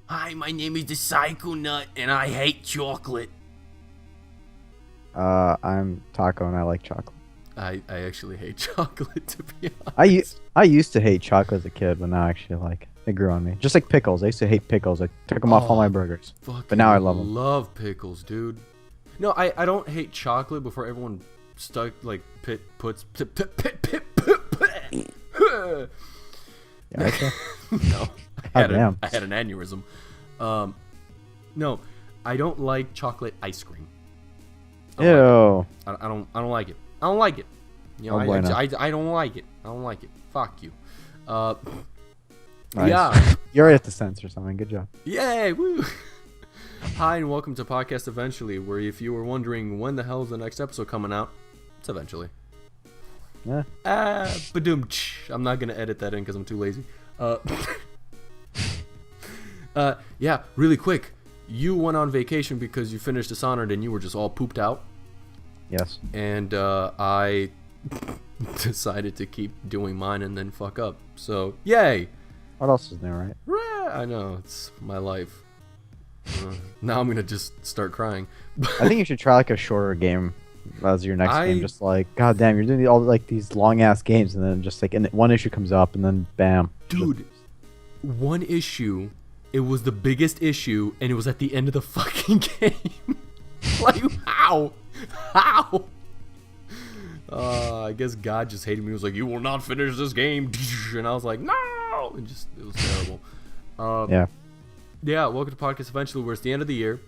Hi, my name is the Psycho Nut, and I hate chocolate. I'm Taco and I like chocolate. I actually hate chocolate, to be I honest. I used to hate chocolate as a kid, but now I actually like it. It grew on me. Just like pickles. I used to hate pickles. I took them off all my burgers. But now I love them. Love pickles, dude. No, I don't hate chocolate before everyone stuck like puts. Yeah, okay. No, I Damn. had an aneurysm. No, I don't like chocolate ice cream. Ew. I don't like it. I don't like it. You know, Oh, bueno. I don't like it. I don't like it. Fuck you. Nice. Yeah. You already have to censor something. Good job. Yay! Woo! Hi and welcome to Podcast Eventually, where if you were wondering when the hell is the next episode coming out, it's eventually. Yeah. Badoom. I'm not gonna edit that in because I'm too lazy. Yeah, really quick. You went on vacation because you finished Dishonored and you were just all pooped out. Yes. And I decided to keep doing mine and then fuck up. So, yay! What else is new, right? I know, it's my life. Now I'm gonna just start crying. I think you should try like a shorter game as your next game. Just like, god damn, you're doing all like these long ass games, and then just like one issue comes up, and then bam. Dude, one issue. It was the biggest issue, and it was at the end of the fucking game. Like, how? How? I guess God just hated me. He was like, "You will not finish this game," and I was like, "No!" And just it was terrible. Yeah. Yeah. Welcome to Podcast Eventually, where it's the end of the year,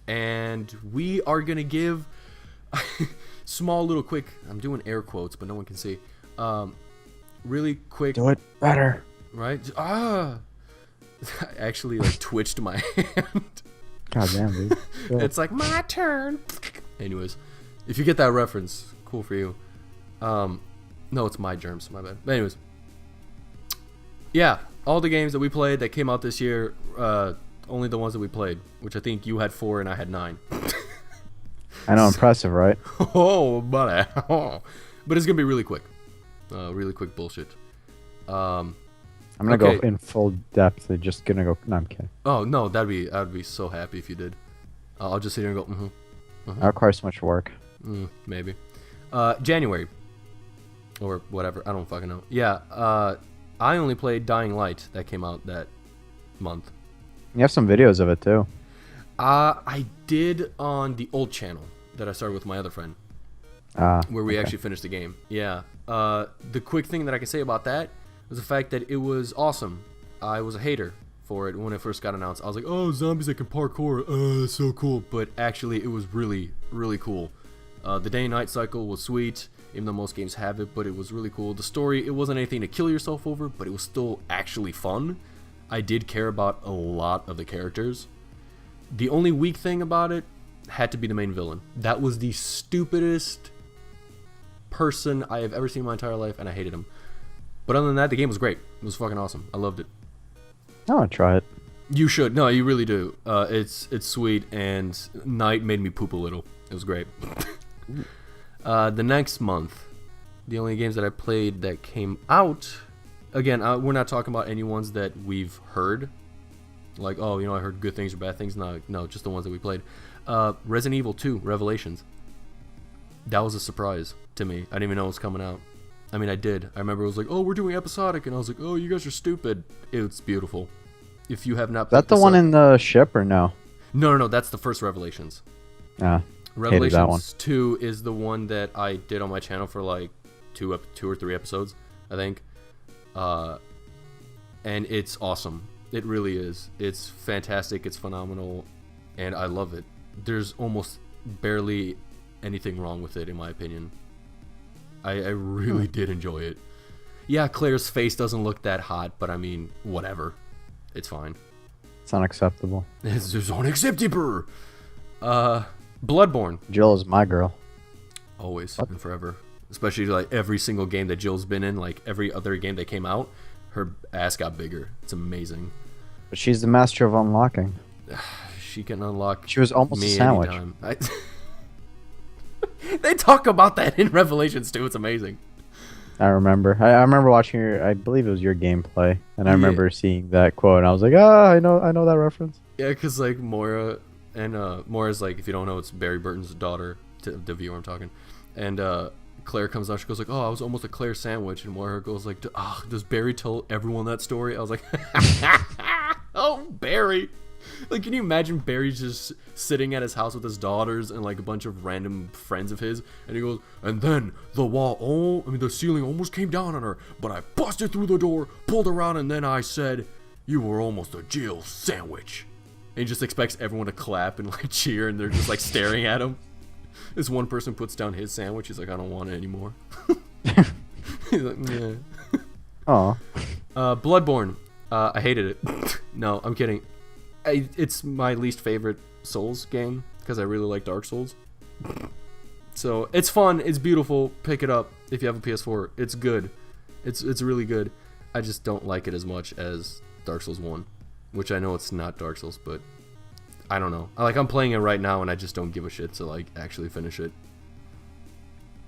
and we are gonna give small, little, quick. I'm doing air quotes, but no one can see. Really quick. Do it better. Right? I actually like twitched my hand. God damn, dude. Cool. It's like my turn. Anyways, if you get that reference, cool for you. No, it's my germs, my bad. But anyways, yeah, all the games that we played that came out this year, only the ones that we played, which I think you had 4 and I had 9. I know, impressive, right? Oh, buddy. But it's gonna be really quick. Really quick bullshit. I'm gonna go in full depth. I'm just gonna go. No, I'm kidding. Oh no, I'd be so happy if you did. I'll just sit here and go. Mm-hmm. That requires so much work. Maybe. January, or whatever. I don't fucking know. Yeah. I only played Dying Light that came out that month. You have some videos of it too. I did on the old channel that I started with my other friend, where we actually finished the game. Yeah. The quick thing that I can say about that was the fact that it was awesome. I was a hater for it when it first got announced. I was like, oh, zombies that can parkour, so cool. But actually, it was really, really cool. The day and night cycle was sweet, even though most games have it, but it was really cool. The story, it wasn't anything to kill yourself over, but it was still actually fun. I did care about a lot of the characters. The only weak thing about it had to be the main villain. That was the stupidest person I have ever seen in my entire life, and I hated him. But other than that, the game was great. It was fucking awesome. I loved it. I want to try it. You should. No, you really do. It's sweet, and Night made me poop a little. It was great. The next month, the only games that I played that came out, again, we're not talking about any ones that we've heard. Like, oh, I heard good things or bad things. No, just the ones that we played. Resident Evil 2, Revelations. That was a surprise to me. I didn't even know it was coming out. I mean, I did. I remember it was like, oh, we're doing episodic, and I was like, oh, you guys are stupid. It's beautiful. If you have not played Is that the one in the ship or no? No, that's the first Revelations. Revelations that one. 2 is the one that I did on my channel for like two or 3 episodes, I think. And it's awesome. It really is. It's fantastic. It's phenomenal, and I love it. There's almost barely anything wrong with it, in my opinion. I really did enjoy it. Yeah, Claire's face doesn't look that hot, but I mean, whatever. It's fine. It's unacceptable. It's unacceptable. Bloodborne. Jill is my girl. Always and forever. Especially like every single game that Jill's been in, like every other game that came out, her ass got bigger. It's amazing. But she's the master of unlocking. She can unlock. She was almost me a sandwich. They talk about that in Revelations too. It's amazing. I remember. I remember watching your. I believe it was your gameplay, and I Yeah, remember seeing that quote, and I was like, ah, I know that reference. yeah, because like Moira and Moira's like, if you don't know, it's Barry Burton's daughter. To the viewer, I'm talking, and Claire comes out. She goes like, "Oh, I was almost a Claire sandwich," and Moira goes like, "Does Barry tell everyone that story?" I was like, "Oh, Barry." Like, can you imagine Barry just sitting at his house with his daughters and like a bunch of random friends of his, and he goes, and then the ceiling almost came down on her, but I busted through the door, pulled her out, and then I said, you were almost a Jill sandwich. And he just expects everyone to clap and like cheer, and they're just like staring at him. This one person puts down his sandwich. He's like, I don't want it anymore. He's like, yeah. Oh. Bloodborne. I hated it. No, I'm kidding. It's my least favorite Souls game because I really like Dark Souls. So it's fun. It's beautiful. Pick it up if you have a PS4. It's good. It's really good. I just don't like it as much as Dark Souls 1, which I know it's not Dark Souls, but I don't know. I'm playing it right now and I just don't give a shit to like actually finish it.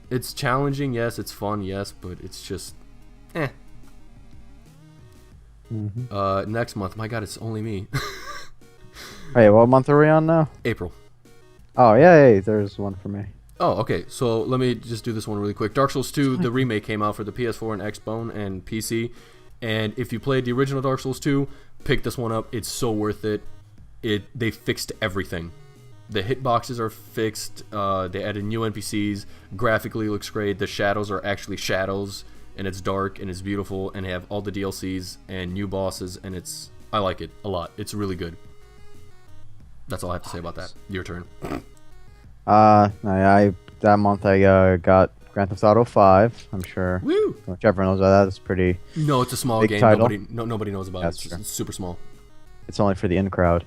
It's challenging, yes. It's fun, yes, but it's just, eh. Mm-hmm. Next month, my God, it's only me. Hey, what month are we on now? April. Oh, yay, there's one for me. Oh, okay. So let me just do this one really quick. Dark Souls 2, the remake came out for the PS4 and Xbone and PC. And if you played the original Dark Souls 2, pick this one up. It's so worth it. They fixed everything. The hitboxes are fixed. They added new NPCs. Graphically looks great. The shadows are actually shadows, and it's dark and it's beautiful, and they have all the DLCs and new bosses, and I like it a lot. It's really good. That's all I have to say about that. Your turn. That month I got Grand Theft Auto 5. I'm sure. Woo! Whichever knows about that. It's pretty. No, it's a small game. Title. Nobody knows about That's it. true. It's super small. It's only for the in crowd.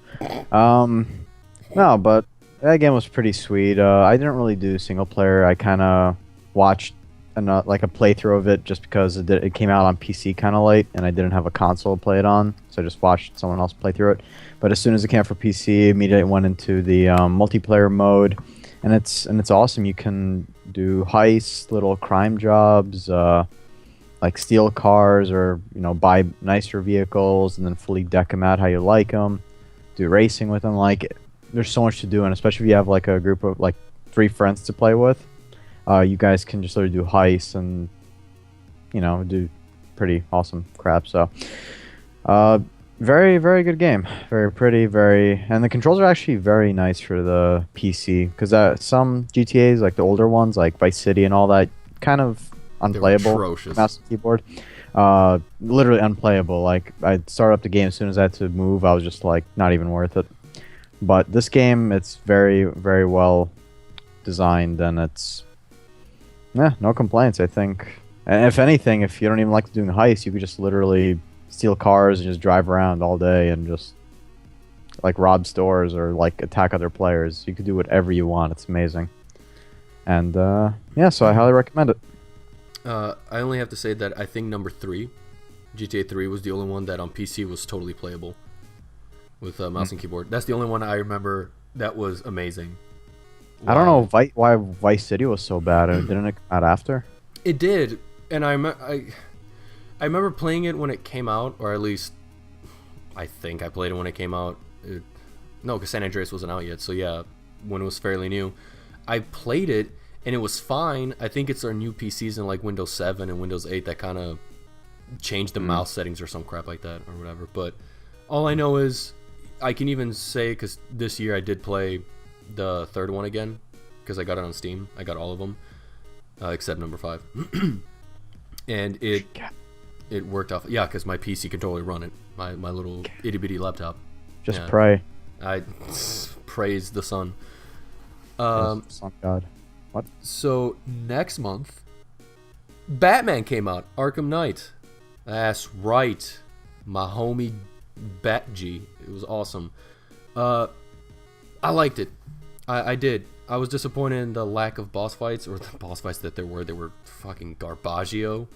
No, but that game was pretty sweet. I didn't really do single player. I kind of watched like a playthrough of it just because it came out on PC kind of late, and I didn't have a console to play it on, so I just watched someone else play through it. But as soon as it came out for PC, immediately went into the multiplayer mode, and it's awesome. You can do heists, little crime jobs, like steal cars or buy nicer vehicles and then fully deck them out how you like them. Do racing with them. Like, there's so much to do, and especially if you have like a group of like 3 friends to play with, you guys can just sort of do heists and do pretty awesome crap. So very, very good game. Very pretty, and the controls are actually very nice for the PC, because some GTAs, like the older ones like Vice City and all that, kind of unplayable mouse and keyboard. Literally unplayable. Like, I'd start up the game, as soon as I had to move, I was just like, not even worth it. But this game, it's very, very well designed, and it's no complaints, I think. And if anything, if you don't even like doing heists, you could just literally steal cars and just drive around all day and just like rob stores or like attack other players. You could do whatever you want. It's amazing. And so I highly recommend it. I only have to say that I think number 3, GTA 3, was the only one that on PC was totally playable with mouse and keyboard. That's the only one I remember that was amazing. Wow. I don't know why Vice City was so bad. Didn't it come out after? It did, and I remember playing it when it came out, or at least I think I played it when it came out. No, because San Andreas wasn't out yet, so yeah, when it was fairly new. I played it, and it was fine. I think it's our new PCs in like Windows 7 and Windows 8 that kind of changed the mouse settings or some crap like that or whatever. But all I know is I can even say, because this year I did play the 3rd one again, because I got it on Steam. I got all of them except number 5. And it worked off. Yeah, because my PC can totally run it. My little itty bitty laptop. Just pray. I praise the sun. Sun God. What? So next month, Batman came out. Arkham Knight. That's right. My homie Bat-G. It was awesome. I liked it. I did. I was disappointed in the lack of boss fights, or the boss fights that there were. They were fucking garbaggio.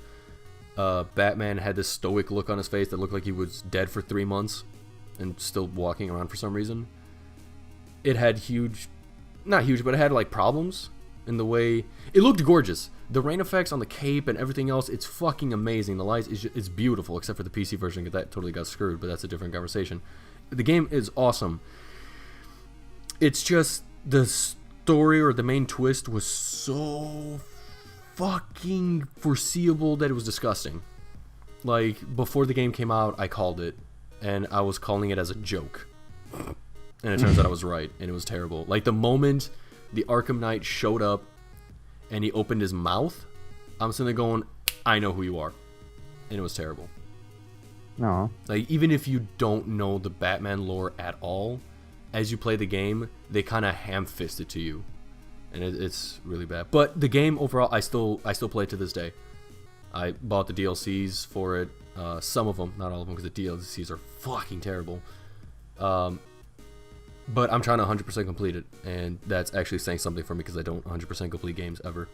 Batman had this stoic look on his face that looked like he was dead for 3 months and still walking around for some reason. It had not huge, but it had like problems in the way it looked gorgeous. The rain effects on the cape and everything else, it's fucking amazing. The lights, it's beautiful, except for the PC version, because that totally got screwed, but that's a different conversation. The game is awesome. It's just the story or the main twist was so fucking foreseeable that it was disgusting. Like, before the game came out, I called it, and I was calling it as a joke. And it turns out I was right, and it was terrible. Like, the moment the Arkham Knight showed up and he opened his mouth, I'm sitting there going, I know who you are. And it was terrible. No. Like, even if you don't know the Batman lore at all, as you play the game, they kind of ham-fist it to you. And it's really bad. But the game overall, I still play it to this day. I bought the DLCs for it. Some of them, not all of them, because the DLCs are fucking terrible. But I'm trying to 100% complete it, and that's actually saying something for me because I don't 100% complete games ever.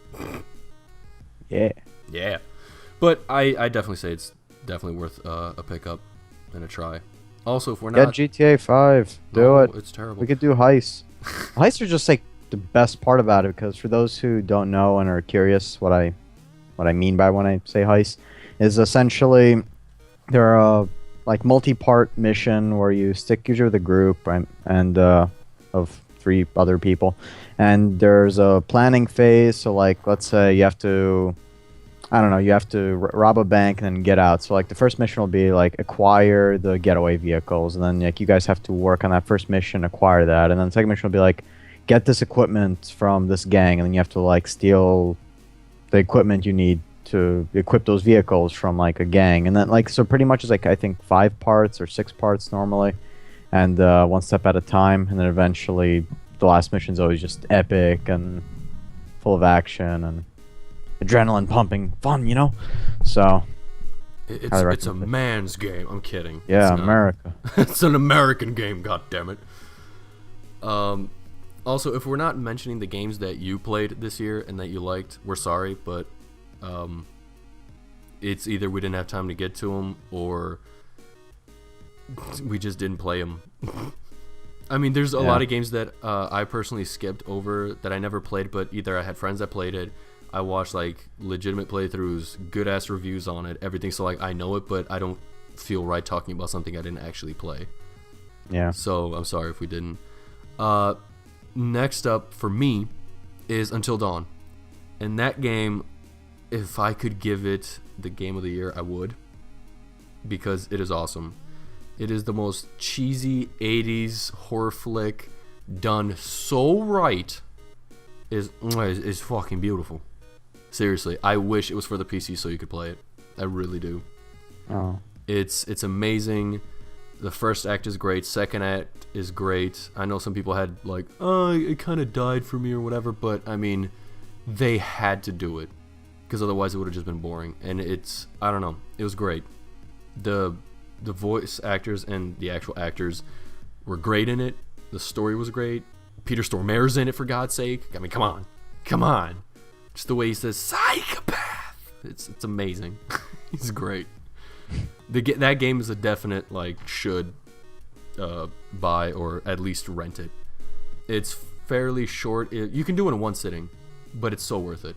Yeah. But I definitely say it's definitely worth a pickup and a try. Also, if we're not... Get GTA 5. Do it. It's terrible. We could do heists. Heists are just like the best part about it, because for those who don't know and are curious what I mean by when I say heist, is essentially there are like multi-part mission where you stick usually with a group, right, and of 3 other people, and there's a planning phase. So like, let's say you have to, I don't know, you have to rob a bank and then get out. So like the first mission will be like acquire the getaway vehicles, and then like you guys have to work on that first mission, acquire that, and then the second mission will be like get this equipment from this gang, and then you have to like steal the equipment you need to equip those vehicles from like a gang. And then like, so pretty much it's like, I think 5 parts or 6 parts normally, and one step at a time, and then eventually the last mission's always just epic and full of action and adrenaline pumping fun, you know. So it's a man's game. I'm kidding. Yeah, America. It's an American game, god damn it. Also, if we're not mentioning the games that you played this year and that you liked, we're sorry, but it's either we didn't have time to get to them or we just didn't play them. I mean, there's a lot of games that I personally skipped over that I never played, but either I had friends that played it, I watched like legitimate playthroughs, good ass reviews on it, everything. So like I know it, but I don't feel right talking about something I didn't actually play. Yeah. So I'm sorry if we didn't. Next up for me is Until Dawn, and that game, if I could give it the game of the year, I would, because it is awesome. It is the most cheesy 80s horror flick done so right. Is fucking beautiful. Seriously, I wish it was for the PC so you could play it. I really do. Oh. It's amazing. The first act is great. Second act is great. I know some people had like, oh, it kind of died for me or whatever, but I mean, they had to do it because otherwise it would have just been boring. And it's, I don't know, it was great. The voice actors and the actual actors were great in it. The story was great. Peter Stormare's in it, for God's sake. I mean, come on. Just the way he says psychopath. It's amazing. He's great. That game is a definite like should buy or at least rent it. It's fairly short. You can do it in one sitting, but it's so worth it.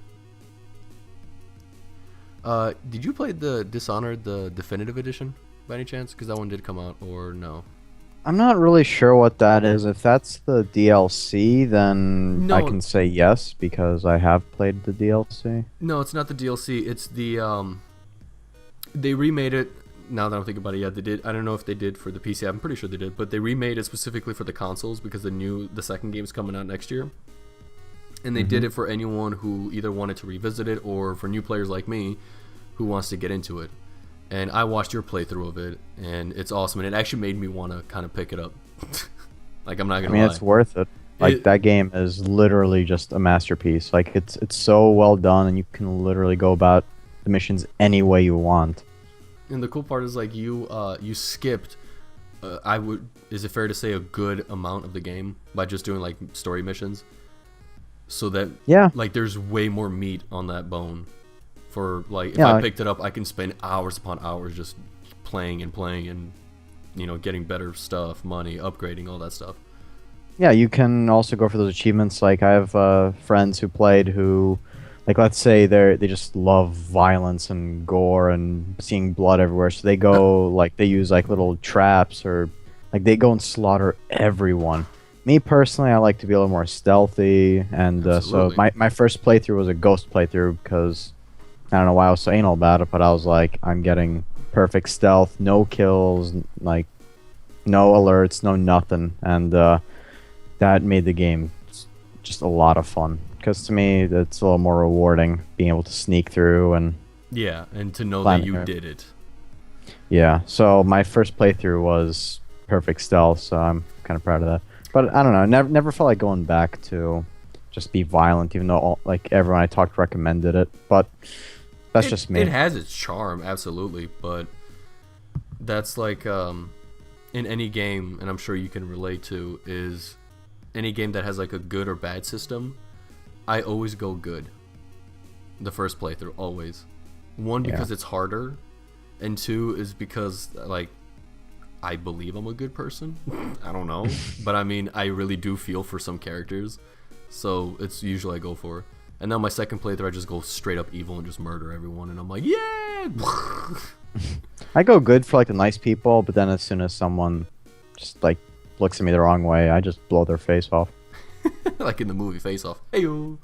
Did you play the Dishonored, the definitive edition by any chance? Because that one did come out, or no? I'm not really sure what that is. If that's the DLC, then No. I can say yes, because I have played the DLC. No, it's not the DLC. It's the they remade it. Now that I'm thinking about it, yeah, they did. I don't know if they did for the PC. I'm pretty sure they did, but they remade it specifically for the consoles because the second game's coming out next year. And they did it for anyone who either wanted to revisit it or for new players like me who wants to get into it. And I watched your playthrough of it, and it's awesome. And it actually made me want to kind of pick it up. Like, I'm not gonna lie. It's worth it. Like, that game is literally just a masterpiece. Like, it's so well done, and you can literally go about the missions any way you want. And the cool part is, like, you skipped, is it fair to say, a good amount of the game by just doing, like, story missions? So that, like, there's way more meat on that bone. For, like, if I picked it up, I can spend hours upon hours just playing and, you know, getting better stuff, money, upgrading, all that stuff. Yeah, you can also go for those achievements. Like, I have friends who played who, like let's say they just love violence and gore and seeing blood everywhere, so they go like they use like little traps or like they go and slaughter everyone. Me personally, I like to be a little more stealthy, and so my first playthrough was a ghost playthrough because I don't know why I was so anal about it, but I was like, I'm getting perfect stealth, no kills, like no alerts, no nothing, and that made the game just a lot of fun. Because to me, it's a little more rewarding being able to sneak through and and to know that you did it. Yeah, so my first playthrough was perfect stealth, so I'm kind of proud of that. But I don't know, never felt like going back to just be violent, even though like everyone I talked to recommended it. But that's just me. It has its charm, absolutely, but that's like in any game, and I'm sure you can relate to, is any game that has like a good or bad system. I always go good. The first playthrough, always. One, because it's harder, and two is because like I believe I'm a good person. I don't know, but I mean I really do feel for some characters, so it's usually I go for. And now my second playthrough, I just go straight up evil and just murder everyone, and I'm like, yeah. I go good for like the nice people, but then as soon as someone just like looks at me the wrong way, I just blow their face off. Like in the movie Face Off. Heyo.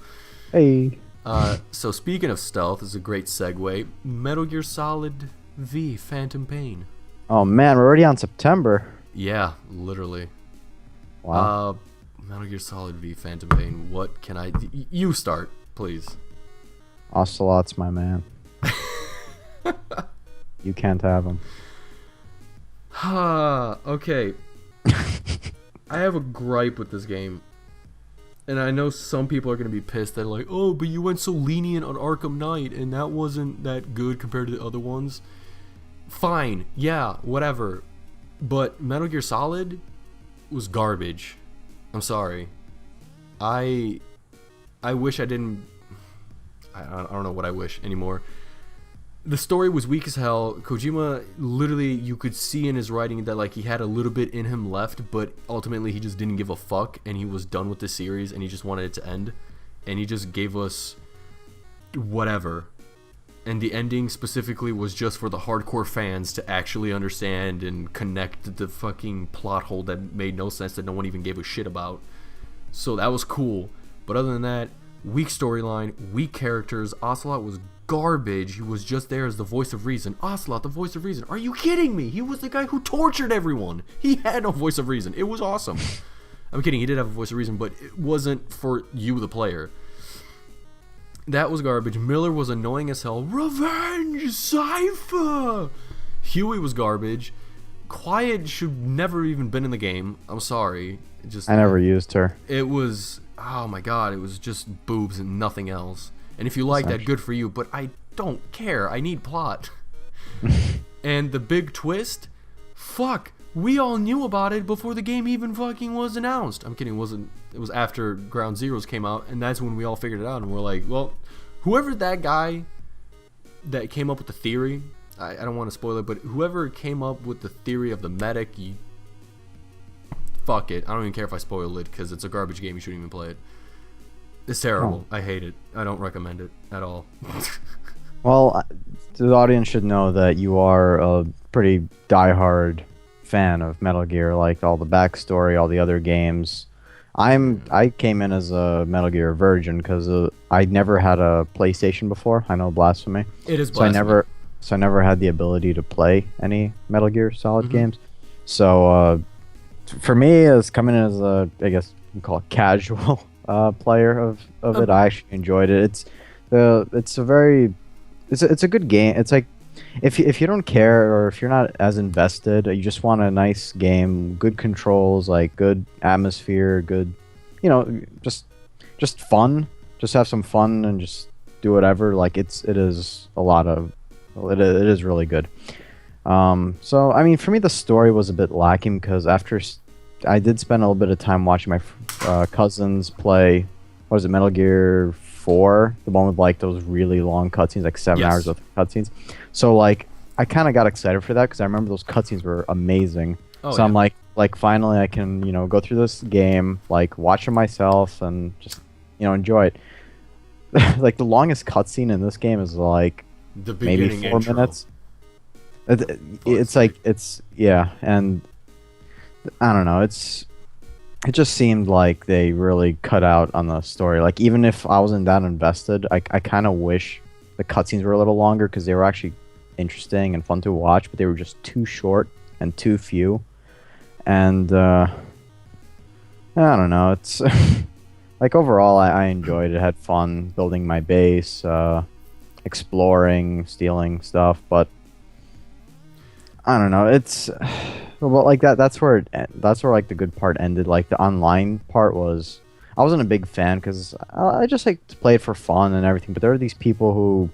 Hey. So speaking of stealth, this is a great segue. Metal Gear Solid V Phantom Pain. Oh man, we're already on September. Yeah, literally. Wow. Metal Gear Solid V Phantom Pain. What can I... You start, please. Ocelot's my man. You can't have him. Okay. I have a gripe with this game. And I know some people are going to be pissed that like, oh, but you went so lenient on Arkham Knight and that wasn't that good compared to the other ones. Fine, yeah, whatever. But Metal Gear Solid was garbage. I'm sorry. I wish I didn't... I don't know what I wish anymore. The story was weak as hell. Kojima, literally, you could see in his writing that like he had a little bit in him left, but ultimately he just didn't give a fuck, and he was done with the series, and he just wanted it to end, and he just gave us whatever. And the ending specifically was just for the hardcore fans to actually understand and connect the fucking plot hole that made no sense, that no one even gave a shit about. So that was cool. But other than that, weak storyline, weak characters. Ocelot was garbage. He was just there as the voice of reason. Ocelot, the voice of reason. Are you kidding me? He was the guy who tortured everyone. He had no voice of reason. It was awesome. I'm kidding. He did have a voice of reason, but it wasn't for you, the player. That was garbage. Miller was annoying as hell. Revenge! Cypher! Huey was garbage. Quiet should never even been in the game. I'm sorry. I never used her. It was... Oh my god. It was just boobs and nothing else. And if you like that, good for you. But I don't care. I need plot. And the big twist? Fuck. We all knew about it before the game even fucking was announced. I'm kidding. It was after Ground Zeroes came out, and that's when we all figured it out, and we're like, well, whoever that guy that came up with the theory, I don't want to spoil it, but whoever came up with the theory of the medic, fuck it. I don't even care if I spoil it, because it's a garbage game. You shouldn't even play it. It's terrible. I hate it. I don't recommend it at all. Well, the audience should know that you are a pretty diehard fan of Metal Gear, like all the backstory, all the other games. I came in as a Metal Gear virgin because I never had a PlayStation before. I know, blasphemy. It is blasphemy. So I never had the ability to play any Metal Gear Solid games. So for me, as coming in as a, I guess you can call it casual player of it, I actually enjoyed it. It's a good game. It's like, if you don't care, or if you're not as invested, you just want a nice game, good controls, like good atmosphere, good, just fun. Just have some fun and just do whatever. Like it is really good. So I mean, for me, the story was a bit lacking because after I did spend a little bit of time watching my cousins play. What is it, Metal Gear 4? The one with like those really long cutscenes, like 7 hours of cutscenes. So like I kind of got excited for that because I remember those cutscenes were amazing. So I'm like finally I can go through this game, like watch it myself and just enjoy it. like the longest cutscene in this game is like The maybe beginning 4 intro. minutes. It's like it's yeah, and I don't know. It just seemed like they really cut out on the story. Like even if I wasn't that invested, I kind of wish the cutscenes were a little longer because they were actually interesting and fun to watch, but they were just too short and too few. And I don't know. It's like overall, I enjoyed it. Had fun building my base, exploring, stealing stuff, but I don't know. It's well, like that. That's where like the good part ended. Like the online part was, I wasn't a big fan because I just like to play it for fun and everything. But there are these people who,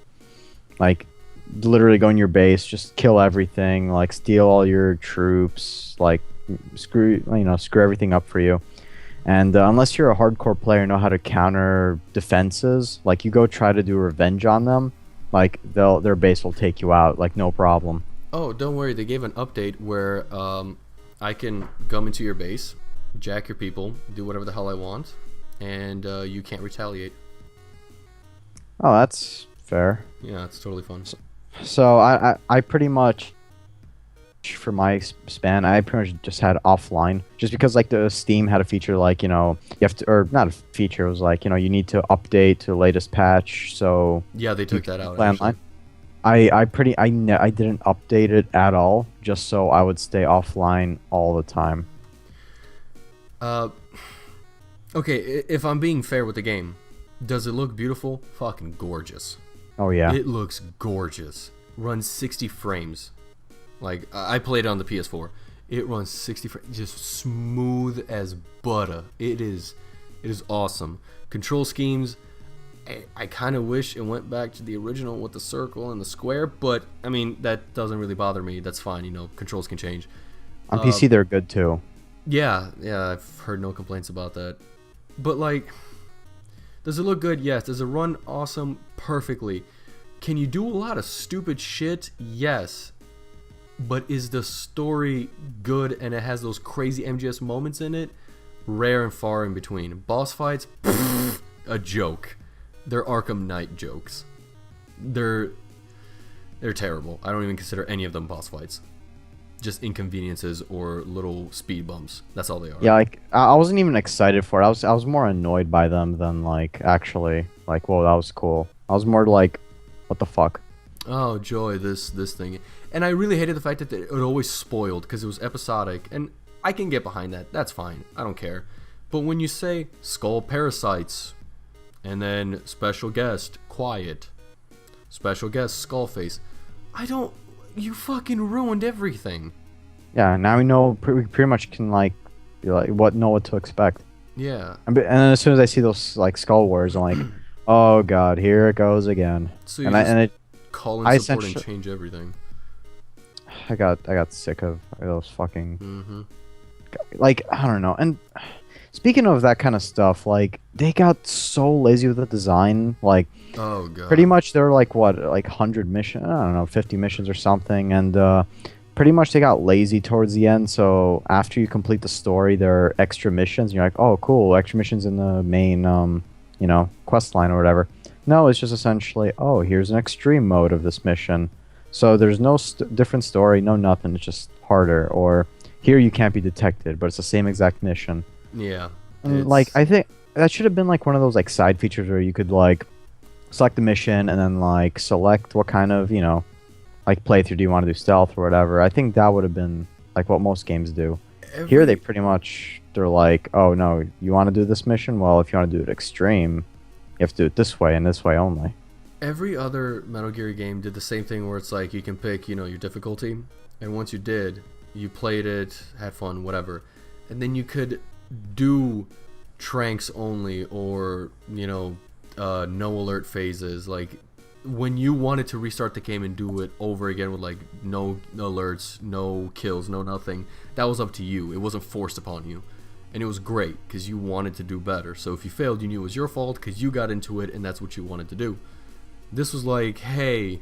like, literally go in your base, just kill everything, like steal all your troops, like screw everything up for you. And unless you're a hardcore player, know how to counter defenses, like you go try to do revenge on them, like their base will take you out, like no problem. Oh, don't worry. They gave an update where I can come into your base, jack your people, do whatever the hell I want, and you can't retaliate. Oh, that's fair. Yeah, it's totally fun. So I pretty much, for my span, I pretty much just had offline, just because like the Steam had a feature like you have to, or not a feature, it was like you need to update to the latest patch. So Yeah, they took that out. play online. I didn't update it at all, just so I would stay offline all the time. Okay, if I'm being fair with the game, does it look beautiful? Fucking gorgeous. Oh yeah. It looks gorgeous. Runs 60 frames. Like, I played it on the PS4. It runs 60 frames. Just smooth as butter. It is awesome. Control schemes, I kind of wish it went back to the original with the circle and the square, but, I mean, that doesn't really bother me. That's fine, controls can change. On PC, they're good too. Yeah, I've heard no complaints about that. But, like, does it look good? Yes. Does it run awesome? Perfectly. Can you do a lot of stupid shit? Yes. But is the story good and it has those crazy MGS moments in it? Rare and far in between. Boss fights? Pfft, a joke. They're Arkham Knight jokes. They're terrible. I don't even consider any of them boss fights. Just inconveniences or little speed bumps. That's all they are. Yeah, like I wasn't even excited for it. I was more annoyed by them than like actually like, whoa, that was cool. I was more like, what the fuck? Oh, joy, this thing. And I really hated the fact that it always spoiled because it was episodic. And I can get behind that. That's fine. I don't care. But when you say skull parasites, and then special guest, quiet, special guest, skullface, you fucking ruined everything. Yeah, now we know, we pretty much can like, be like know what to expect. Yeah. And then as soon as I see those like skull wars, I'm like, oh god, here it goes again. So you call in support and change everything. I got sick of those fucking like, I don't know. And speaking of that kind of stuff, like they got so lazy with the design. Like, oh god, pretty much there were like 100 missions, I don't know, 50 missions or something, and pretty much they got lazy towards the end. So after you complete the story, there are extra missions. And you're like, oh cool, extra missions in the main quest line or whatever. No, it's just essentially, oh, here's an extreme mode of this mission. So there's no different story, no nothing. It's just harder. Or here you can't be detected, but it's the same exact mission. Yeah. And like, I think that should have been like one of those like side features where you could like select the mission and then like select what kind of, like playthrough do you want to do, stealth or whatever. I think that would have been like what most games do. Here they pretty much, they're like, oh no, you want to do this mission? Well, if you want to do it extreme, you have to do it this way and this way only. Every other Metal Gear game did the same thing where it's like you can pick, your difficulty, and once you did, you played it, had fun, whatever, and then you could do tranks only or no alert phases. Like when you wanted to restart the game and do it over again with like no alerts, no kills, no nothing, that was up to you. It wasn't forced upon you. And it was great because you wanted to do better. So if you failed, you knew it was your fault because you got into it and that's what you wanted to do. This was like, hey,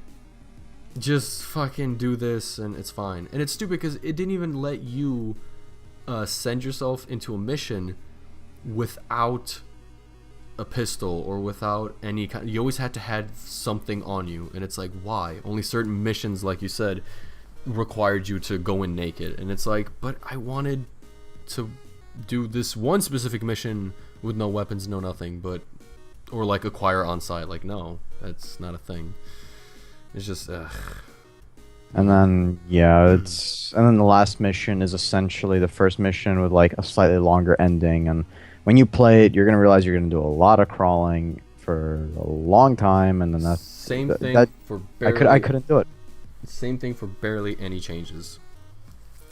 just fucking do this and it's fine. And it's stupid because it didn't even let you send yourself into a mission without a pistol or without any kind. You always had to have something on you, and it's like, why? Only certain missions, like you said, required you to go in naked, and it's like, but I wanted to do this one specific mission with no weapons, no nothing, but or like acquire on site. Like, no, that's not a thing. It's just And then and then the last mission is essentially the first mission with like a slightly longer ending, and when you play it, you're gonna realize you're gonna do a lot of crawling for a long time, and then that's same thing for barely, I couldn't do it. Same thing for barely any changes,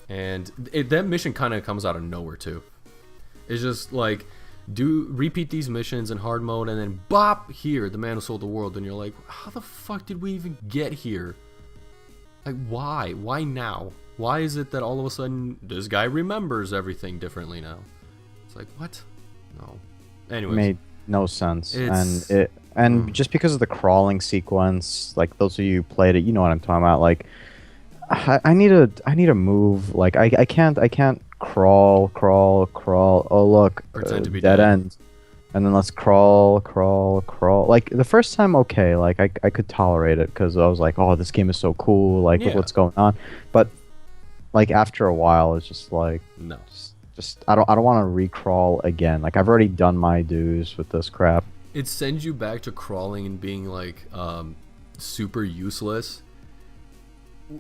and that mission kind of comes out of nowhere too. It's just like, repeat these missions in hard mode, and then bop, here, the man who sold the world, and you're like, how the fuck did we even get here? Like, why? Why now? Why is it that all of a sudden this guy remembers everything differently now? It's like, what? No. Anyways, made no sense, and just because of the crawling sequence, like those of you who played it, you know what I'm talking about. Like, I need a move. Like, I can't crawl. Oh look, pretend to be dead dead. end, and then let's crawl. Like the first time, okay, like I could tolerate it because I was like, oh, this game is so cool. Like, look what's going on. But like after a while, it's just like, no. Just I don't want to re-crawl again. Like, I've already done my dues with this crap. It sends you back to crawling and being like super useless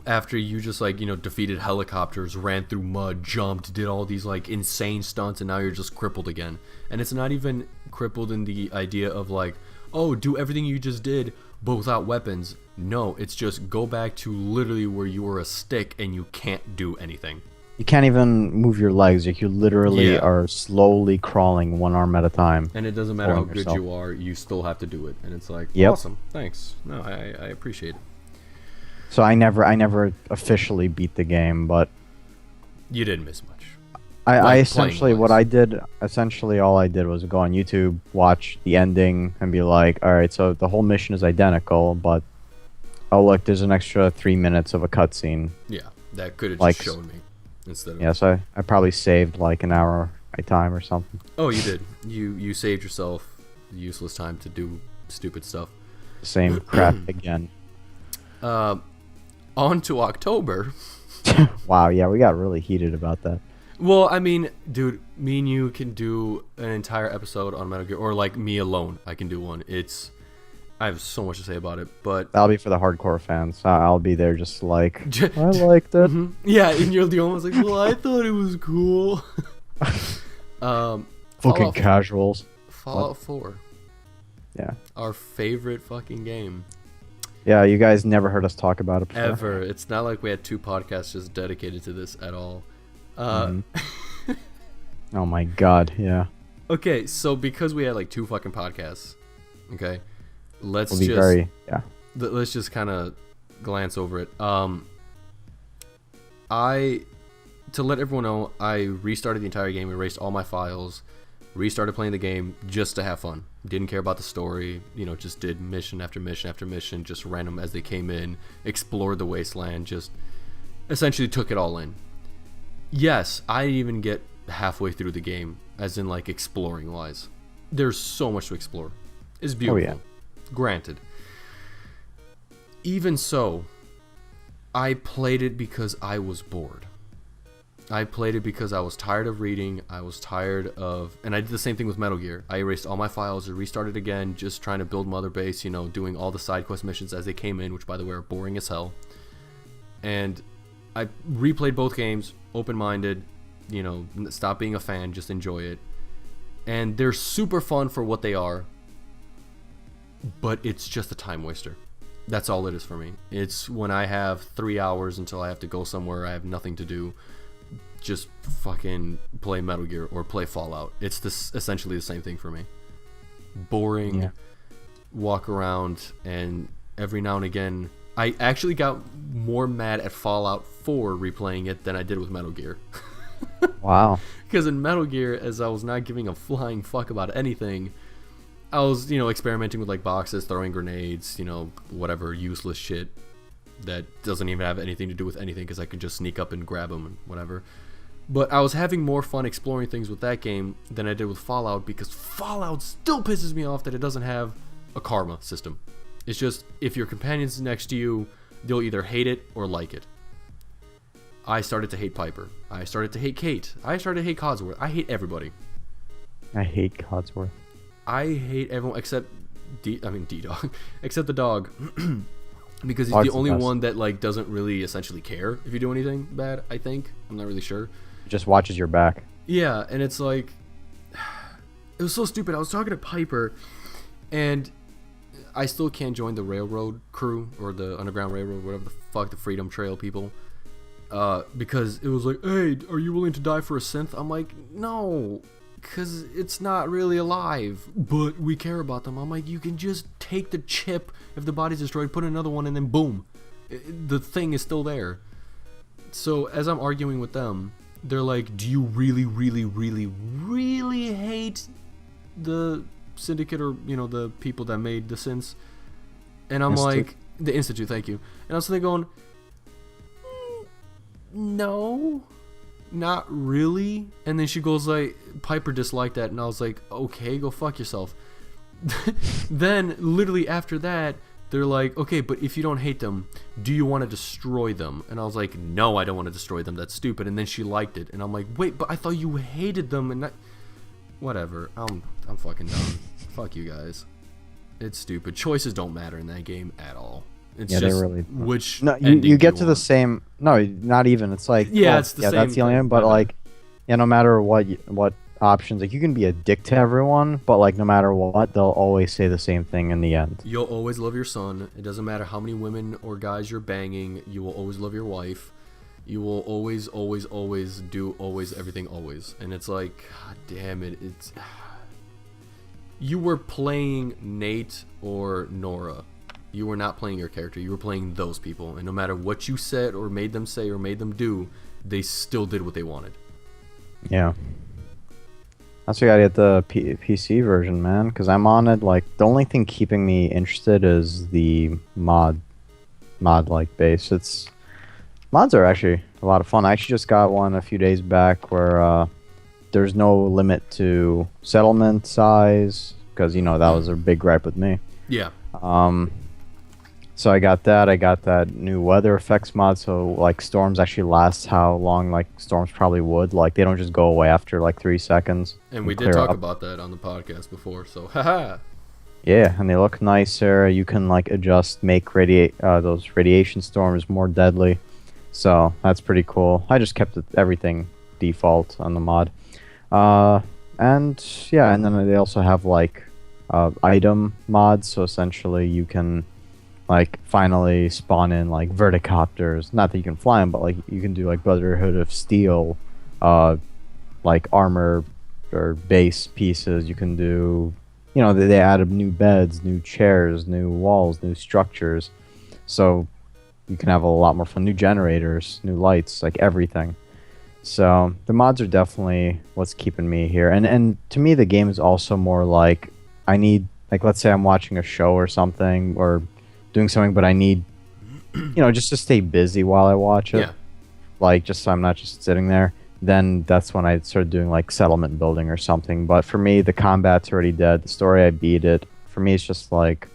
after you just like, defeated helicopters, ran through mud, jumped, did all these like insane stunts, and now you're just crippled again. And it's not even crippled in the idea of like, oh, do everything you just did but without weapons. No, it's just go back to literally where you were a stick and you can't do anything. You can't even move your legs. Like, you literally are slowly crawling one arm at a time. And it doesn't matter how good you are, you still have to do it. And it's like, awesome, thanks. No, I appreciate it. So I never officially beat the game, but you didn't miss much. I essentially all I did was go on YouTube, watch the ending, and be like, all right, so the whole mission is identical, but oh look, there's an extra 3 minutes of a cutscene. Yeah, that could have just shown me. Instead of so I probably saved like an hour at time or something. Oh, you did. You saved yourself useless time to do stupid stuff. Same crap again. On to October. Wow, yeah, we got really heated about that. Well, I mean, dude, me and you can do an entire episode on Metal Gear, or like me alone, I can do one. I have so much to say about it, but that'll be for the hardcore fans. I'll be there just like, I liked it. Mm-hmm. Yeah, and you're the only one like, well, I thought it was cool. Fucking casuals. Fallout 4. Yeah. Our favorite fucking game. Yeah, you guys never heard us talk about it before. Ever. It's not like we had 2 podcasts just dedicated to this at all. Oh my god, yeah. Okay, so because we had like 2 fucking podcasts, okay, let's just kind of glance over it. To let everyone know, I restarted the entire game, erased all my files, restarted playing the game just to have fun. Didn't care about the story, just did mission after mission after mission, just random as they came in, explored the wasteland, just essentially took it all in. Yes, I didn't even get halfway through the game, as in like exploring wise. There's so much to explore. It's beautiful. Oh, yeah. Granted. Even so, I played it because I was bored. I played it because I was tired of reading. I was tired of... And I did the same thing with Metal Gear. I erased all my files and restarted again, just trying to build Mother Base, doing all the side quest missions as they came in, which, by the way, are boring as hell. And I replayed both games, open-minded, stop being a fan, just enjoy it. And they're super fun for what they are, but it's just a time waster. That's all it is for me. It's when I have 3 hours until I have to go somewhere, I have nothing to do, just fucking play Metal Gear or play Fallout. It's essentially the same thing for me. Boring, walk around, and every now and again, I actually got more mad at Fallout 4 replaying it than I did with Metal Gear. Wow. Because in Metal Gear, as I was not giving a flying fuck about anything, I was, experimenting with like boxes, throwing grenades, whatever useless shit that doesn't even have anything to do with anything because I could just sneak up and grab them and whatever. But I was having more fun exploring things with that game than I did with Fallout, because Fallout still pisses me off that it doesn't have a karma system. It's just, if your companion's next to you, they'll either hate it or like it. I started to hate Piper. I started to hate Kate. I started to hate Codsworth. I hate everybody. I hate Codsworth. I hate everyone except D-Dog. Except the dog. Because he's Dog's the only best. one that like doesn't really essentially care if you do anything bad, I think. I'm not really sure. Just watches your back. Yeah, and it's like, it was so stupid. I was talking to Piper, and I still can't join the railroad crew, or the Underground Railroad, whatever the fuck, the Freedom Trail people. Because it was like, hey, are you willing to die for a synth? I'm like, no, because it's not really alive, but we care about them. I'm like, you can just take the chip if the body's destroyed, put another one, and then boom, the thing is still there. So as I'm arguing with them, they're like, do you really, really, really, really hate the Syndicate, or, you know, the people that made the synths? And I'm like, the Institute, thank you. And I was sitting there going, no, not really. And then she goes like, Piper disliked that, and I was like, okay, go fuck yourself. Then literally after that, they're like, okay, but if you don't hate them, do you want to destroy them? And I was like, no, I don't want to destroy them, that's stupid. And then she liked it, and I'm like, wait, but I thought you hated them. And whatever, I'm fucking done. Fuck you guys. It's stupid. Choices don't matter in that game at all. It's just they really which no, ending you get do to you the want. same. No, not even. It's like, Yeah, well, it's the same that's the only thing. one. But Yeah. like, yeah, no matter what options, like, you can be a dick to everyone, but like, no matter what, they'll always say the same thing in the end. You'll always love your son. It doesn't matter how many women or guys you're banging. You will always love your wife. You will always, always, always do always everything always. And it's like, god damn it. It's you were playing Nate or Nora. You were not playing your character. You were playing those people. And no matter what you said or made them say or made them do, they still did what they wanted. Yeah. That's why I gotta get the PC version, man, because I'm on it. Like, the only thing keeping me interested is the mod like base. Mods are actually a lot of fun. I actually just got one a few days back where there's no limit to settlement size, because, you know, that was a big gripe with me. Yeah. So I got that. I got that new weather effects mod, so like storms actually last how long like storms probably would. Like, they don't just go away after like 3 seconds. And we did talk about that on the podcast before, so haha. Yeah, and they look nicer. You can like adjust, make those radiation storms more deadly. So that's pretty cool. I just kept everything default on the mod. And yeah, and then they also have like item mods, so essentially you can like finally spawn in like verticopters. Not that you can fly them, but like you can do like Brotherhood of Steel, like armor or base pieces. You can do, you know, they added new beds, new chairs, new walls, new structures. So you can have a lot more fun. New generators, new lights, like everything. So the mods are definitely what's keeping me here. And to me, the game is also more like, I need, like, let's say I'm watching a show or something, or doing something, but I need, you know, just to stay busy while I watch it. Yeah. Like, just so I'm not just sitting there. Then that's when I started doing like settlement building or something. But for me, the combat's already dead. The story, I beat it. For me, it's just like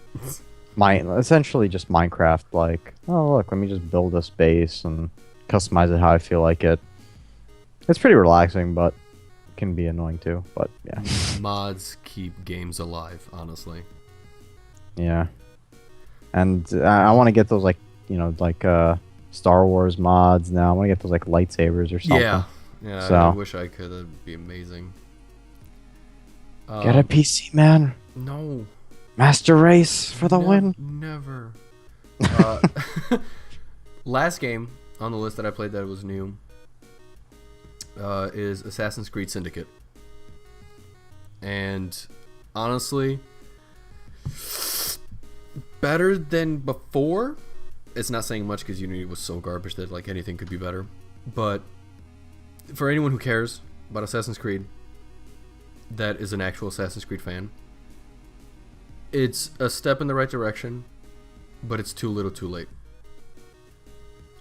essentially just Minecraft. Like, oh look, let me just build this base and customize it how I feel like it. It's pretty relaxing, but it can be annoying too. But yeah. Mods keep games alive, honestly. Yeah. And I want to get those, like, you know, like Star Wars mods now. I want to get those like lightsabers or something. Yeah, So. I wish I could. That'd be amazing. Get a PC, man. No. Master Race for the win. Never. Last game on the list that I played that was new is Assassin's Creed Syndicate. And honestly, better than before. It's not saying much because Unity was so garbage that like anything could be better. But for anyone who cares about Assassin's Creed, that is an actual Assassin's Creed fan, it's a step in the right direction, but it's too little too late.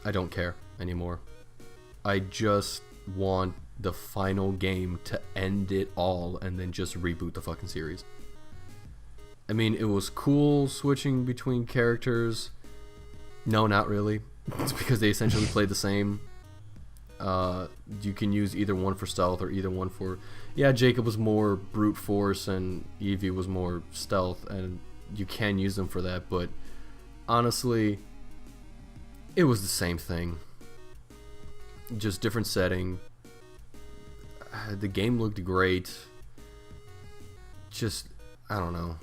I don't care anymore. I just want the final game to end it all and then just reboot the fucking series. I mean, it was cool switching between characters. No, not really. It's because they essentially played the same. You can use either one for stealth or either one for... Yeah, Jacob was more brute force and Evie was more stealth, and you can use them for that, but honestly, it was the same thing. Just different setting. The game looked great. Just, I don't know.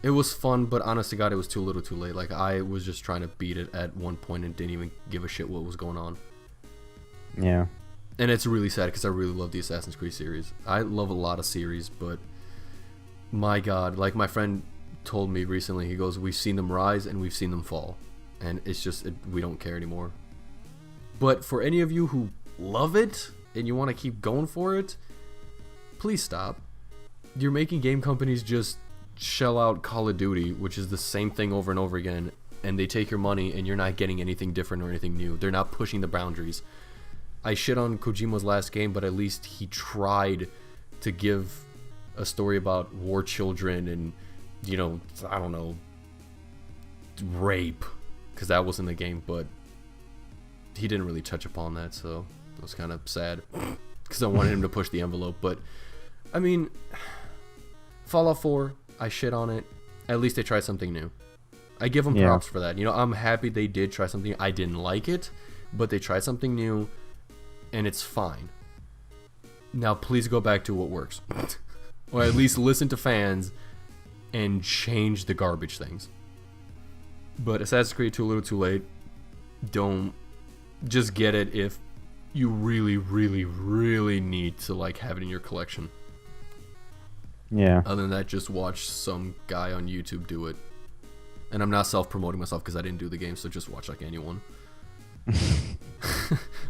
It was fun, but honest to God, it was too little too late. Like, I was just trying to beat it at one point and didn't even give a shit what was going on. Yeah. And it's really sad because I really love the Assassin's Creed series. I love a lot of series, but my God, like my friend told me recently, he goes, we've seen them rise and we've seen them fall. And it's just, we don't care anymore. But for any of you who love it and you want to keep going for it, please stop. You're making game companies just shell out Call of Duty, which is the same thing over and over again, and they take your money and you're not getting anything different or anything new. They're not pushing the boundaries. I shit on Kojima's last game, but at least he tried to give a story about war children and, you know, I don't know, rape, because that was in the game, but he didn't really touch upon that, so it was kind of sad because I wanted him to push the envelope. But I mean, Fallout 4, I shit on it. At least they tried something new. I give them props for that. You know, I'm happy they did try something. I didn't like it, but they tried something new, and it's fine. Now, please go back to what works. Or at least listen to fans and change the garbage things. But Assassin's Creed, too little too late. Don't just get it if you really, really, really need to like have it in your collection. Yeah. Other than that, just watch some guy on YouTube do it. And I'm not self-promoting myself because I didn't do the game, so just watch like anyone.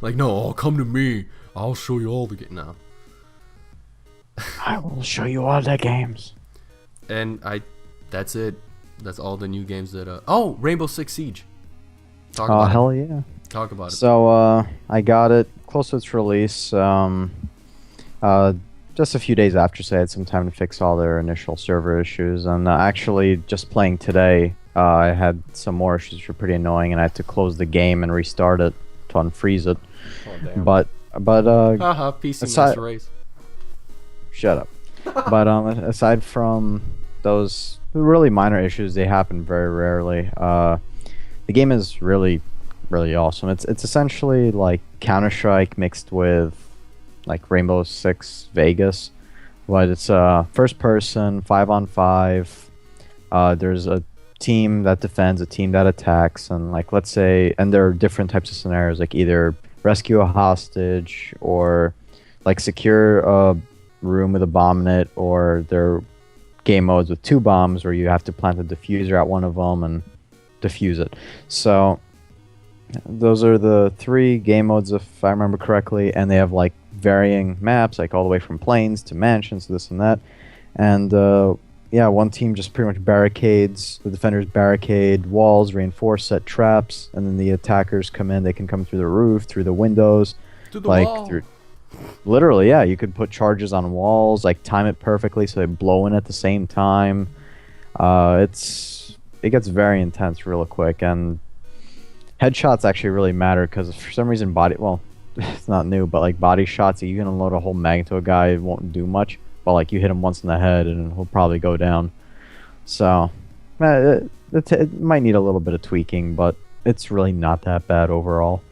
Like, no, come to me. I'll show you all the game. No. I will show you all the games. And that's it. That's all the new games that... Oh, Rainbow Six Siege. Talk about hell it. Yeah. Talk about it. So, I got it close to its release. Just a few days after, so I had some time to fix all their initial server issues. And actually, just playing today, I had some more issues which were pretty annoying, and I had to close the game and restart it to unfreeze it. Oh, damn. But haha, PC Master Race. Shut up. But aside from those really minor issues, they happen very rarely. The game is really, really awesome. It's essentially like Counter-Strike mixed with like Rainbow Six Vegas, but it's first person, 5-on-5. There's a team that defends, a team that attacks, and like let's say, and there are different types of scenarios, like either rescue a hostage or like secure a room with a bomb in it, or there are game modes with 2 bombs where you have to plant a diffuser at one of them and defuse it. So those are the 3 game modes, if I remember correctly, and they have like varying maps, like all the way from planes to mansions, this and that. And yeah, one team just pretty much barricades, the defenders barricade walls, reinforce, set traps, and then the attackers come in. They can come through the roof, through the windows, through the like wall. Through. Literally, yeah, you could put charges on walls, like time it perfectly so they blow in at the same time. It gets very intense real quick, and headshots actually really matter because for some reason it's not new, but like body shots, you can unload a whole mag to a guy, it won't do much, but like you hit him once in the head and he'll probably go down. So it might need a little bit of tweaking, but it's really not that bad overall.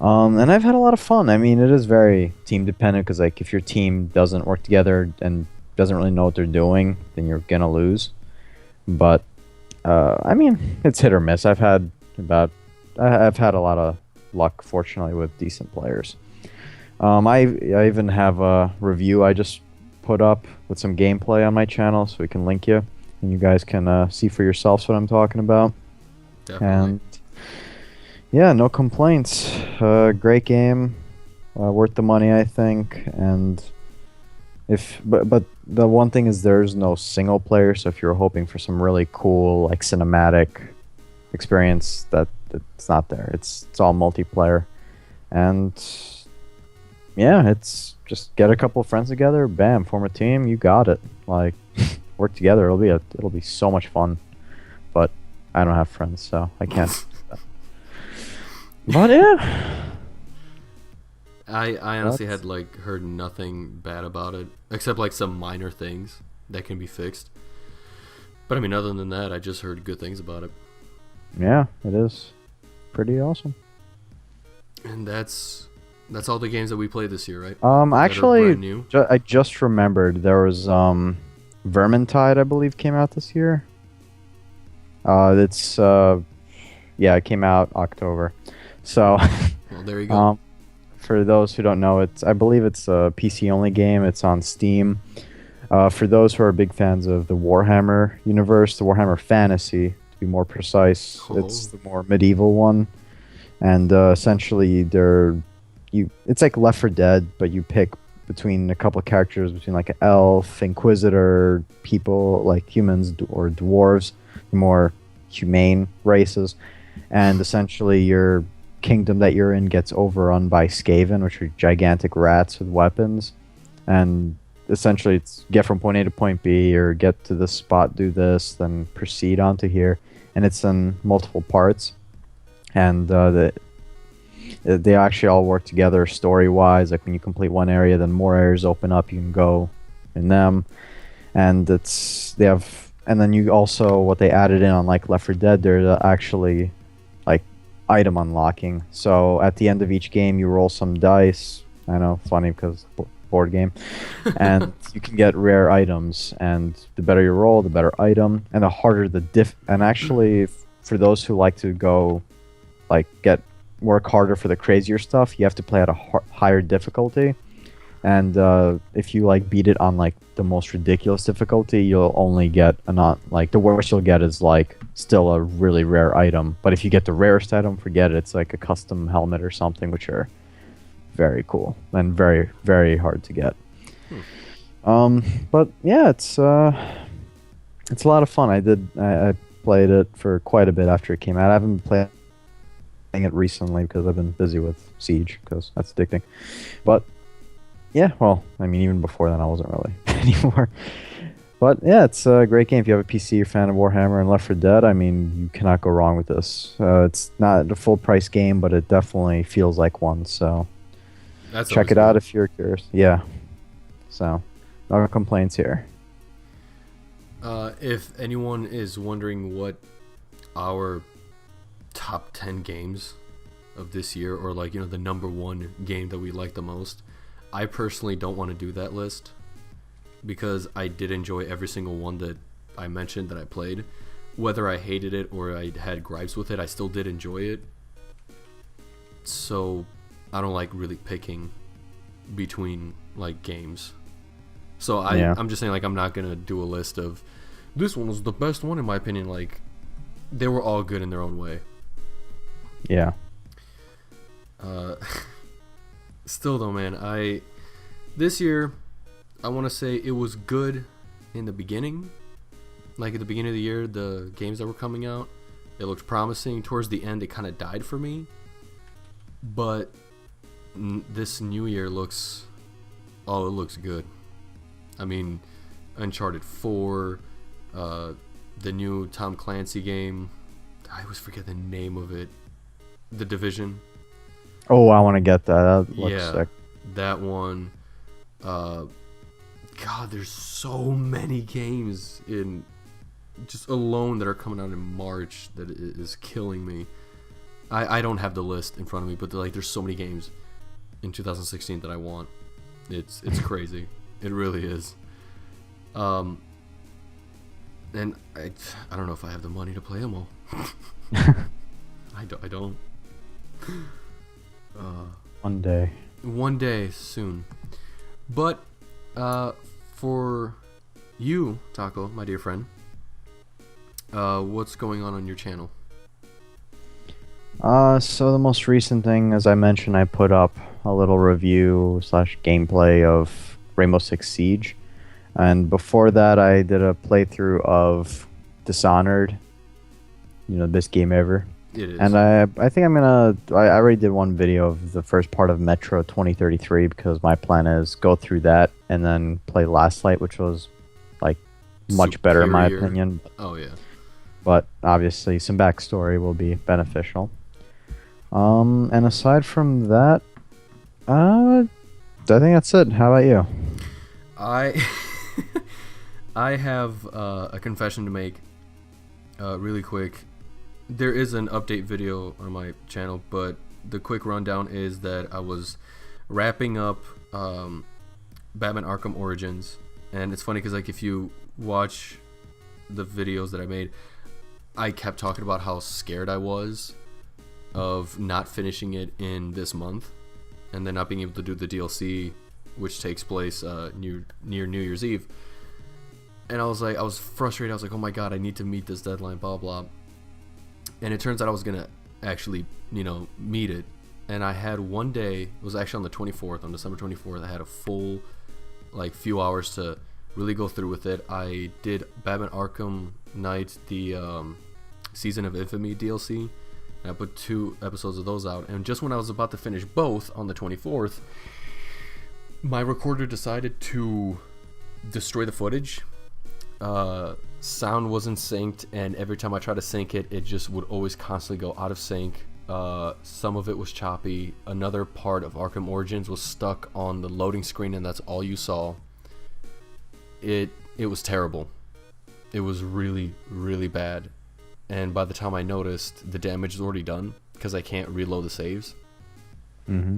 And I've had a lot of fun. I mean, it is very team dependent because like if your team doesn't work together and doesn't really know what they're doing, then you're gonna lose. But I mean, it's hit or miss. I've had a lot of luck, fortunately, with decent players. I even have a review I just put up with some gameplay on my channel, so we can link you, and you guys can see for yourselves what I'm talking about. Definitely. And yeah, no complaints. Great game, worth the money, I think. And but the one thing is there's no single player, so if you're hoping for some really cool like cinematic experience, it's not there. It's all multiplayer, and yeah, it's just get a couple of friends together, bam, form a team, you got it. Like, work together. It'll be so much fun. But I don't have friends, so I can't. But yeah, I honestly had like heard nothing bad about it except like some minor things that can be fixed. But I mean, other than that, I just heard good things about it. yeah, it is pretty awesome. And that's all the games that we played this year, right? Actually, brand new. I just remembered there was Vermintide, I believe, came out this year. It's yeah, it came out October. So, Well, there you go. For those who don't know, I believe it's a PC only game. It's on Steam. For those who are big fans of the Warhammer universe, the Warhammer Fantasy, to be more precise, it's the more medieval one. And essentially, it's like Left 4 Dead, but you pick between a couple of characters, between like an elf, inquisitor, people like humans or dwarves, the more humane races, and essentially your kingdom that you're in gets overrun by Skaven, which are gigantic rats with weapons, and essentially it's get from point A to point B, or get to this spot, do this, then proceed on to here, and it's in multiple parts, and they actually all work together story-wise. Like when you complete one area, then more areas open up, you can go in them, and then you also, what they added in on like Left 4 Dead, there's actually like item unlocking. So at the end of each game, you roll some dice. I know, funny because board game, and you can get rare items. And the better you roll, the better item, and the harder the diff. And actually, for those who like to go, like work harder for the crazier stuff, you have to play at a higher difficulty. And if you like beat it on like the most ridiculous difficulty, you'll only get the worst you'll get is like still a really rare item. But if you get the rarest item, forget it. It's like a custom helmet or something, which are very cool and very, very hard to get. But yeah, it's a lot of fun. I played it for quite a bit after it came out. I haven't been playing it recently because I've been busy with Siege, because that's addicting. But yeah, well, I mean, even before then, I wasn't really anymore. But yeah, it's a great game. If you have a PC, you're a fan of Warhammer and Left 4 Dead, I mean, you cannot go wrong with this. It's not a full price game, but it definitely feels like one. So check it out if you're curious. Yeah. So no complaints here. If anyone is wondering what our top 10 games of this year, or like, the number one game that we like the most, I personally don't want to do that list, because I did enjoy every single one that I mentioned that I played. Whether I hated it or I had gripes with it, I still did enjoy it. So I don't like really picking between like games. So I'm just saying, like, I'm not gonna do a list of this one was the best one in my opinion. Like, they were all good in their own way. Yeah. Still though, man, this year I want to say it was good in the beginning. Like at the beginning of the year, the games that were coming out, it looked promising. Towards the end, it kind of died for me. But this new year it looks good. I mean, Uncharted 4, the new Tom Clancy game. I always forget the name of it. The Division. Oh, I want to get that. That looks sick. That one. God, there's so many games in just alone that are coming out in March that is killing me. I don't have the list in front of me, but there's so many games in 2016 that I want. It's crazy. It really is. And I don't know if I have the money to play them all. I don't. One day soon. But for you, Taco, my dear friend, what's going on your channel? So the most recent thing, as I mentioned, I put up a little review / gameplay of Rainbow Six Siege, and before that I did a playthrough of Dishonored, the best game ever. It is. And I think I'm gonna. I already did one video of the first part of Metro 2033 because my plan is go through that and then play Last Light, which was like much better in my opinion. Oh yeah. But obviously, some backstory will be beneficial. And aside from that, I think that's it. How about you? I I have a confession to make, really quick. There is an update video on my channel, but the quick rundown is that I was wrapping up Batman Arkham Origins, and it's funny because like if you watch the videos that I made, I kept talking about how scared I was of not finishing it in this month, and then not being able to do the DLC, which takes place near New Year's Eve. And I was frustrated. I was like, oh my god, I need to meet this deadline, blah blah. And it turns out I was gonna actually, meet it. And I had one day. It was actually on the 24th, on December 24th. I had a full, few hours to really go through with it. I did Batman Arkham Knight, the Season of Infamy DLC. And I put 2 episodes of those out. And just when I was about to finish both on the 24th, my recorder decided to destroy the footage. Sound wasn't synced, and every time I tried to sync it, it just would always constantly go out of sync. Some of it was choppy. Another part of Arkham Origins was stuck on the loading screen, and that's all you saw. It was terrible. It was really, really bad. And by the time I noticed, the damage is already done because I can't reload the saves. Mm-hmm.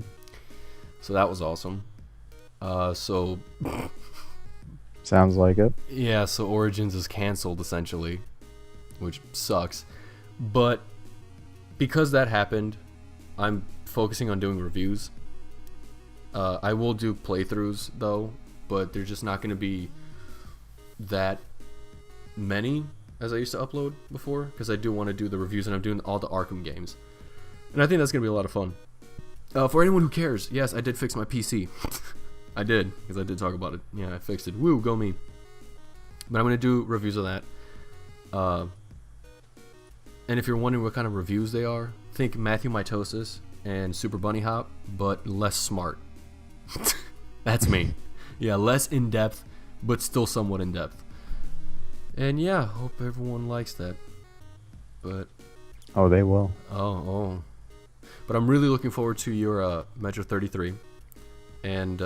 So that was awesome. Sounds like it. Yeah, so Origins is canceled essentially, which sucks. But because that happened, I'm focusing on doing reviews. I will do playthroughs though, but they're just not going to be that many as I used to upload before, because I do want to do the reviews, and I'm doing all the Arkham games. And I think that's going to be a lot of fun. For anyone who cares, yes, I did fix my PC. I did, because I did talk about it. Yeah, I fixed it. Woo, go me. But I'm going to do reviews of that. And if you're wondering what kind of reviews they are, think Matthew Mitosis and Super Bunny Hop, but less smart. That's me. Yeah, less in-depth, but still somewhat in-depth. And yeah, hope everyone likes that. But oh, they will. Oh. But I'm really looking forward to your Metro 33. And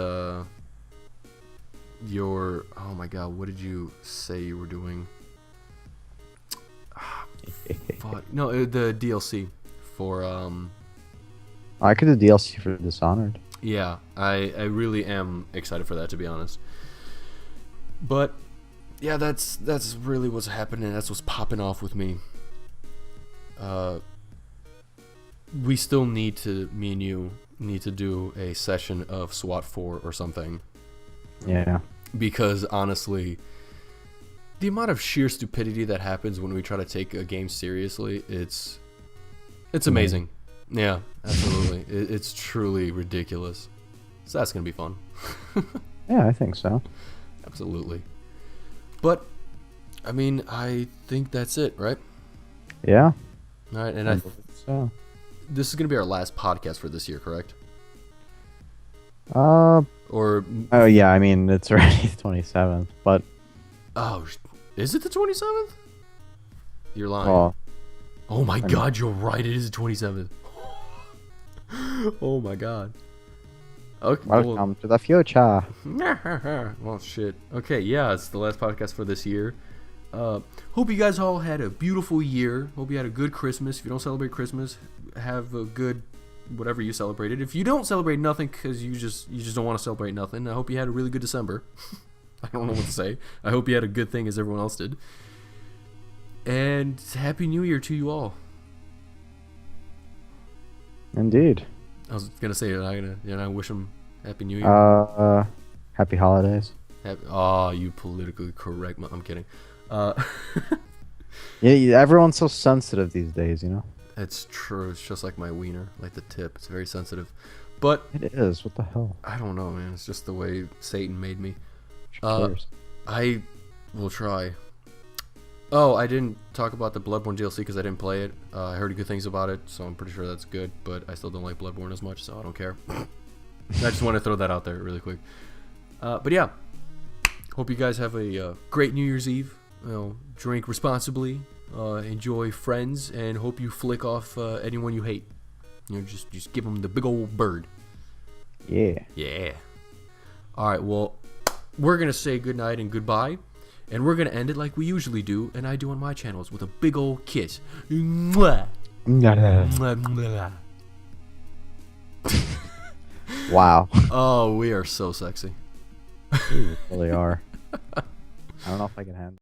your, oh my god, what did you say you were doing? No, the DLC for I could do DLC for Dishonored. Yeah, I really am excited for that, to be honest. But yeah, that's really what's happening. That's what's popping off with me. We still me and you need to do a session of SWAT 4 or something. Yeah. Because honestly, the amount of sheer stupidity that happens when we try to take a game seriously, it's amazing. Yeah, absolutely. It's truly ridiculous. So that's going to be fun. Yeah, I think so. Absolutely. But, I mean, I think that's it, right? Yeah. All right, and so. This is going to be our last podcast for this year, correct? Oh yeah, I mean, it's already the 27th, but... Oh, is it the 27th? You're lying. Oh my god, you're right, it is the 27th. Oh my god. Okay, welcome to the future. Well, shit. Okay, yeah, it's the last podcast for this year. Hope you guys all had a beautiful year. Hope you had a good Christmas. If you don't celebrate Christmas, have a good whatever you celebrated. If you don't celebrate nothing because you just don't want to celebrate nothing, I hope you had a really good December. I don't know what to say. I hope you had a good thing as everyone else did. And Happy New Year to you all. Indeed. I was gonna say, I wish them Happy New Year. Happy holidays. You politically correct. I'm kidding. Yeah, everyone's so sensitive these days, you know. It's true. It's just like my wiener, like the tip. It's very sensitive. But it is. What the hell? I don't know, man. It's just the way Satan made me. I will try. Oh, I didn't talk about the Bloodborne DLC because I didn't play it. I heard good things about it, so I'm pretty sure that's good. But I still don't like Bloodborne as much, so I don't care. I just want to throw that out there really quick. But yeah, hope you guys have a great New Year's Eve. Drink responsibly, enjoy friends, and hope you flick off anyone you hate. Just give them the big old bird. Yeah. Yeah. All right. Well, we're gonna say goodnight and goodbye. And we're going to end it like we usually do, and I do on my channels, with a big old kiss. Mwah. Mwah. Wow. Oh, we are so sexy. We really are. I don't know if I can handle